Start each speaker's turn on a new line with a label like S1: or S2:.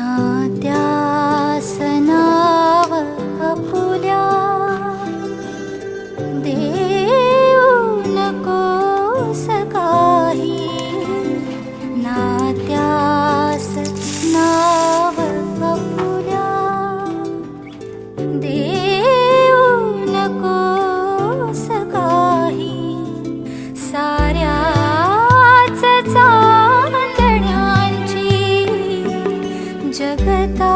S1: नात्यास नाव आपुल्या देऊ नकोस काही, नात्यास नाव आपुल्या देऊ नकोस काही, साऱ्याच चांदण्यांची जगता